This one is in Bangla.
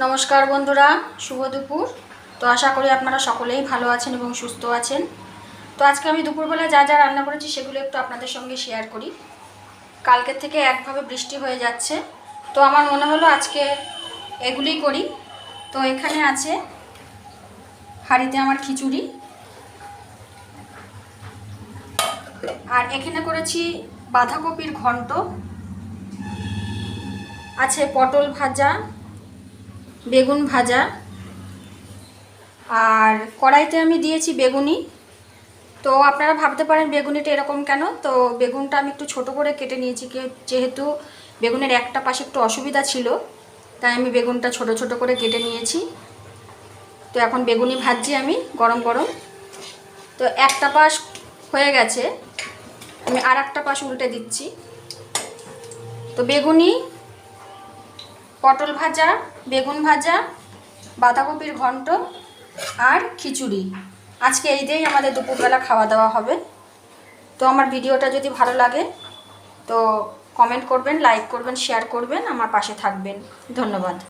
নমস্কার বন্ধুরা, শুভ দুপুর। তো আশা করি আপনারা সকলেই ভালো আছেন এবং সুস্থ আছেন। তো আজকে আমি দুপুরবেলা যা যা রান্না করেছি সেগুলো একটু আপনাদের সঙ্গে শেয়ার করি। কালকের থেকে একভাবে বৃষ্টি হয়ে যাচ্ছে, তো আমার মনে হলো আজকে এগুলোই করি। তো এখানে আছে হাঁড়িতে আমার খিচুড়ি, আর এখানে করেছি বাঁধাকপির ঘন্ট, আছে পটল ভাজা, বেগুন ভাজা, আর কড়াইতে আমি দিয়েছি বেগুনি। তো আপনারা ভাবতে পারেন বেগুনিটা এরকম কেন, তো বেগুনটা আমি একটু ছোট করে কেটে নিয়েছি, যেহেতু বেগুনের একটা পাশে একটু অসুবিধা ছিল, তাই আমি বেগুনটা ছোট ছোট করে কেটে নিয়েছি। তো এখন বেগুনি ভাজছি আমি গরম গরম। তো একটা পাশ হয়ে গেছে, আমি আর একটা পাশ উল্টে দিচ্ছি। তো বেগুনি, পটল ভাজা, বেগুন ভাজা, বাঁধাকপির ঘন্ট আর খিচুড়ি, আজকে এই দিয়েই আমাদের দুপুরবেলা খাওয়া দাওয়া হবে। তো আমার ভিডিওটা যদি ভালো লাগে তো কমেন্ট করবেন, লাইক করবেন, শেয়ার করবেন, আমার পাশে থাকবেন। ধন্যবাদ।